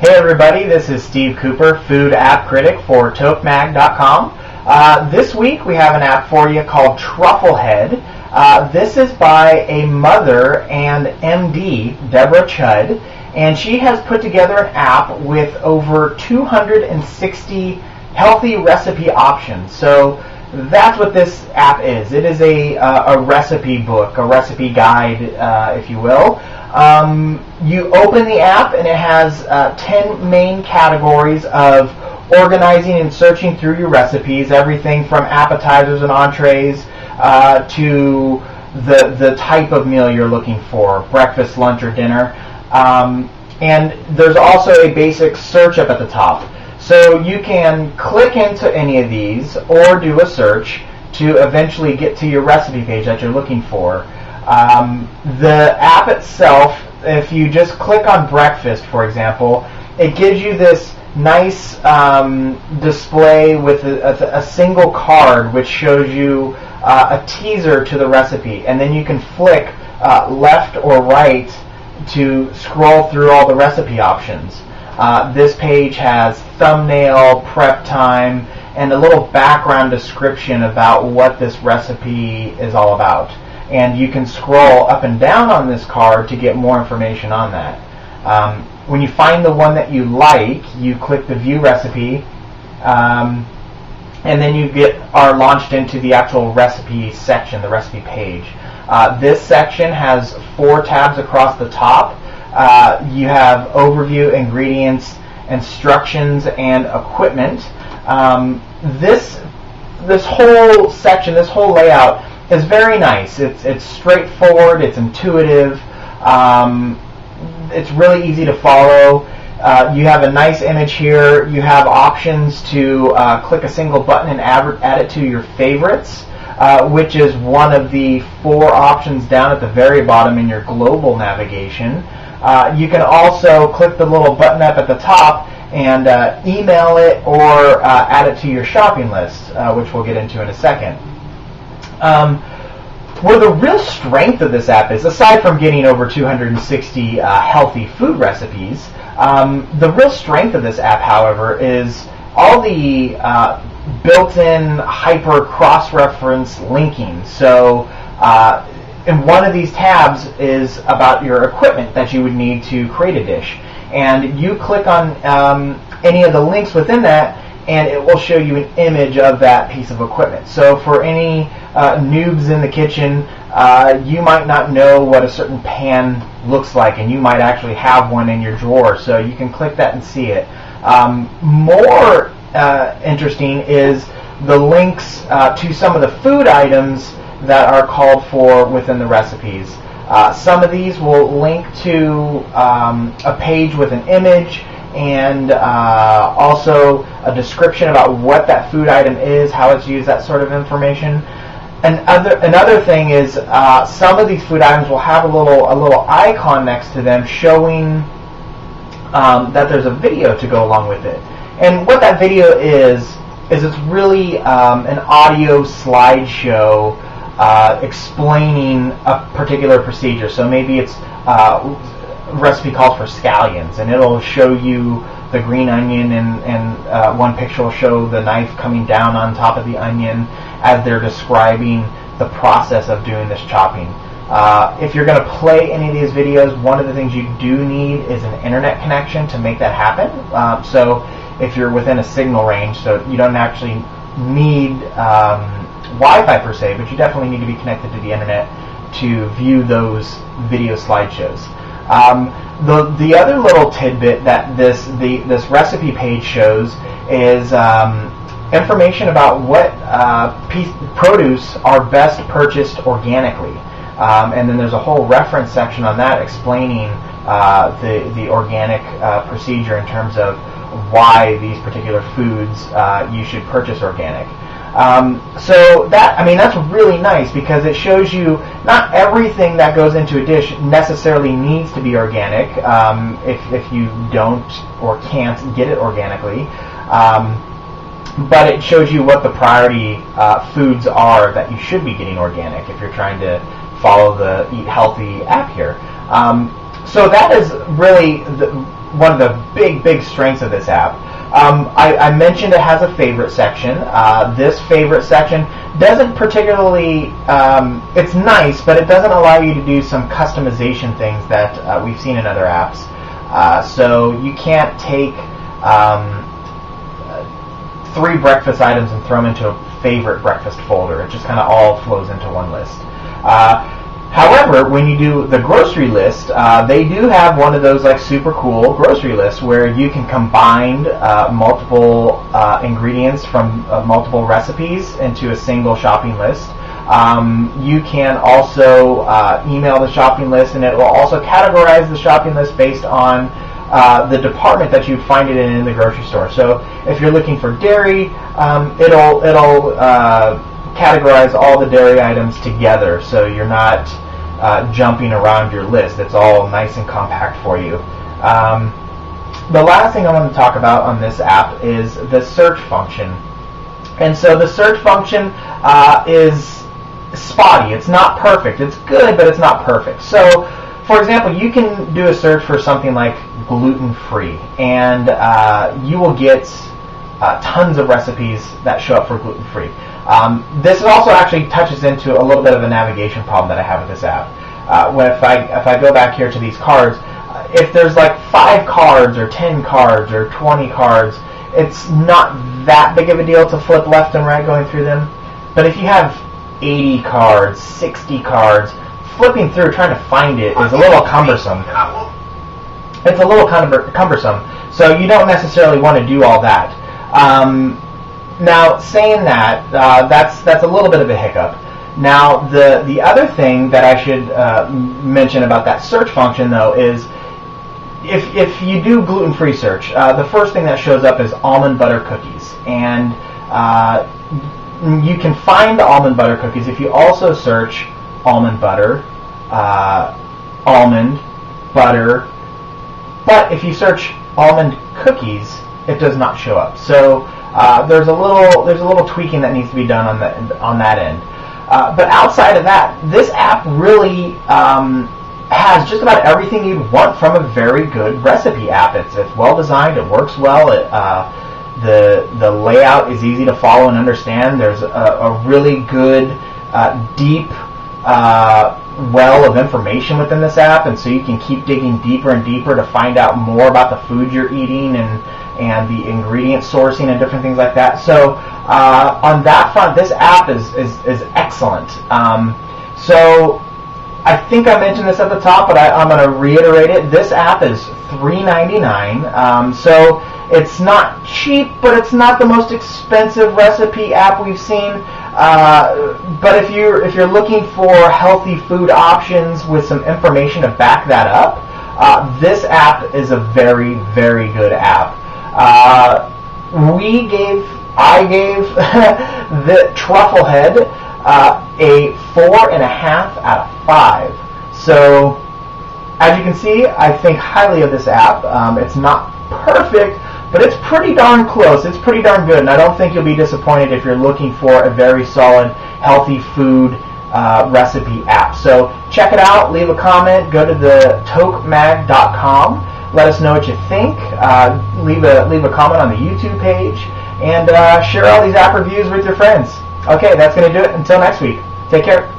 Hey everybody, this is Steve Cooper, food app critic for TokeMag.com. This week we have an app for you called Trufflehead. This is by a mother and MD, Deborah Chudd, and she has put together an app with over 260 healthy recipe options. So that's what this app is. It is a recipe book, a recipe guide, if you will. You open the app and it has 10 main categories of organizing and searching through your recipes, everything from appetizers and entrees to the type of meal you're looking for, breakfast, lunch, or dinner. And there's also a basic search up at the top. So you can click into any of these or do a search to eventually get to your recipe page that you're looking for. The app itself, if you just click on breakfast, for example, it gives you this nice display with a single card which shows you a teaser to the recipe, and then you can flick left or right to scroll through all the recipe options. This page has thumbnail, prep time, and a little background description about what this recipe is all about. And you can scroll up and down on this card to get more information on that. When you find the one that you like, you click the View Recipe, and then you are launched into the actual recipe section, the recipe page. This section has 4 tabs across the top. You have Overview, Ingredients, Instructions, and Equipment. This whole section, this whole layout, is very nice. It's straightforward. It's intuitive. It's really easy to follow. You have a nice image here. You have options to click a single button and add it to your favorites, which is one of the 4 options down at the very bottom in your global navigation. You can also click the little button up at the top and email it or add it to your shopping list, which we'll get into in a second. Where the real strength of this app is, aside from getting over 260 healthy food recipes, the real strength of this app, however, is all the built-in hyper cross-reference linking. So in one of these tabs is about your equipment that you would need to create a dish. And you click on any of the links within that, and it will show you an image of that piece of equipment. So for any noobs in the kitchen, you might not know what a certain pan looks like, and you might actually have one in your drawer, so you can click that and see it. More interesting is the links to some of the food items that are called for within the recipes. Some of these will link to a page with an image and also a description about what that food item is, how it's used, that sort of information. Another thing is some of these food items will have a little icon next to them showing that there's a video to go along with it. And what that video is it's really an audio slideshow explaining a particular procedure. So maybe it's recipe calls for scallions, and it'll show you the green onion, and one picture will show the knife coming down on top of the onion as they're describing the process of doing this chopping. If you're going to play any of these videos, one of the things you do need is an internet connection to make that happen. So if you're within a signal range, so you don't actually need Wi-Fi per se, but you definitely need to be connected to the internet to view those video slideshows. The other little tidbit that this recipe page shows is information about what produce are best purchased organically, and then there's a whole reference section on that explaining the organic procedure in terms of why these particular foods you should purchase organic. So that's really nice, because it shows you not everything that goes into a dish necessarily needs to be organic if you don't or can't get it organically. But it shows you what the priority foods are that you should be getting organic if you're trying to follow the Eat Healthy app here. So that is really one of the big strengths of this app. I mentioned it has a favorite section. This favorite section doesn't particularly, it's nice, but it doesn't allow you to do some customization things that we've seen in other apps. So you can't take 3 breakfast items and throw them into a favorite breakfast folder. It just kind of all flows into one list. However, when you do the grocery list, they do have one of those like super cool grocery lists where you can combine multiple ingredients from multiple recipes into a single shopping list. You can also email the shopping list, and it will also categorize the shopping list based on the department that you'd find it in the grocery store. So if you're looking for dairy, it'll categorize all the dairy items together, so you're not jumping around your list. It's all nice and compact for you. The last thing I want to talk about on this app is the search function. And so the search function is spotty. It's not perfect. It's good, but it's not perfect. So, for example, you can do a search for something like gluten-free, and you will get tons of recipes that show up for gluten-free. This also actually touches into a little bit of a navigation problem that I have with this app. If I go back here to these cards, if there's like 5 cards or 10 cards or 20 cards, it's not that big of a deal to flip left and right going through them. But if you have 80 cards, 60 cards, flipping through trying to find it is a little cumbersome. It's a little cumbersome, so you don't necessarily want to do all that. Now, saying that, that's a little bit of a hiccup. Now, the other thing that I should mention about that search function, though, is if you do gluten-free search, the first thing that shows up is almond butter cookies, and you can find the almond butter cookies if you also search almond butter, almond butter. But if you search almond cookies, it does not show up. So there's a little tweaking that needs to be done on that end. But outside of that, this app really has just about everything you'd want from a very good recipe app. It's well designed. It works well. The layout is easy to follow and understand. There's a really good deep well of information within this app, and so you can keep digging deeper and deeper to find out more about the food you're eating and the ingredient sourcing and different things like that. So on that front, this app is excellent. So I think I mentioned this at the top, but I'm going to reiterate it. This app is $3.99. So it's not cheap, but it's not the most expensive recipe app we've seen. But if you're looking for healthy food options with some information to back that up, this app is a very, very good app. I gave the Trufflehead a 4.5 out of 5. So, as you can see, I think highly of this app. It's not perfect, but it's pretty darn close. It's pretty darn good, and I don't think you'll be disappointed if you're looking for a very solid, healthy food recipe app. So check it out. Leave a comment. Go to the tokemag.com. Let us know what you think. Leave a comment on the YouTube page, and share all these app reviews with your friends. Okay, that's going to do it. Until next week. Take care.